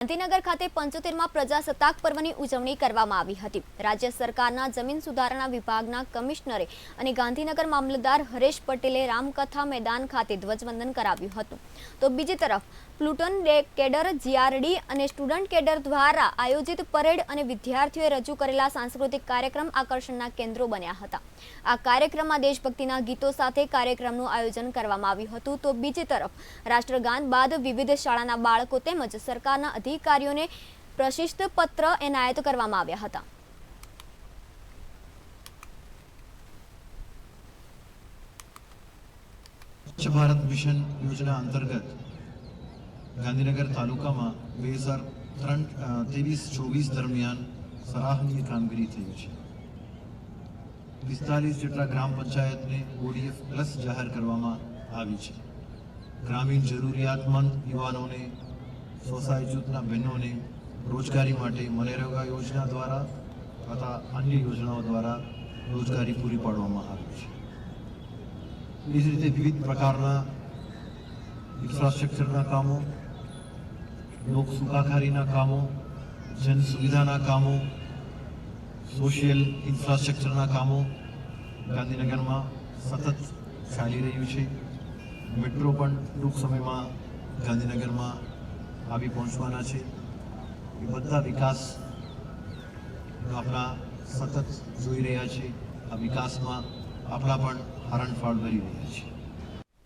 ગાંધીનગર ખાતે 75માં પ્રજાસત્તાક પર્વની ઉજવણી કરવામાં આવી હતી। રાજ્ય સરકારના જમીન સુધારણા વિભાગના કમિશનરે અને ગાંધીનગર મામલતદાર હરેશ પટેલે રામકથા મેદાન ખાતે ધ્વજવંદન કરાવ્યું હતું। તો બીજી તરફ પ્લુટોન કેડર જીઆરડી અને સ્ટુડન્ટ કેડર દ્વારા આયોજિત પરેડ અને વિદ્યાર્થીઓએ રજૂ કરેલા સાંસ્કૃતિક કાર્યક્રમ આકર્ષણના કેન્દ્રો બન્યા હતા। આ કાર્યક્રમમાં દેશભક્તિના ગીતો સાથે કાર્યક્રમનું આયોજન કરવામાં આવ્યું હતું। તો બીજી તરફ રાષ્ટ્રગાન બાદ વિવિધ શાળાના બાળકો તેમજ સરકારના अधिकारियों प्रशिस्त पत्र एनायत करवामां आव्या हता। स्वच्छ भारत मिशन योजना अंतर्गत गांधीनगर तालुका में 2023-24 दरमियान सराहनीय कामगीरी थई छे। 45 जेटला ग्राम पंचायत ने ODF प्लस जाहिर करवामां आवी छे। ग्रामीण जरूरियातमंद युवानों ने स्वसहाय जूथना बहनों ने रोजगारी माटे मनरेगा योजना द्वारा तथा अन्य योजनाओं द्वारा रोजगारी पूरी पाडवामां आवी छे। इस रीते विविध प्रकारना इंफ्रास्ट्रक्चरना कामों, लोक सुखाकारीना कामों, जन सुविधाना कामों, सोशियल इंफ्रास्ट्रक्चरना कामों गांधीनगर में सतत चाली रह्यु छे। मेट्रो पण टूंक समय में गांधीनगर में આવી પહોંચવાના છે। એ બધા વિકાસ આપણા સતત જોઈ રહ્યા છે। આ વિકાસમાં આપણા પણ હરણફાળ ભરી રહ્યા છે।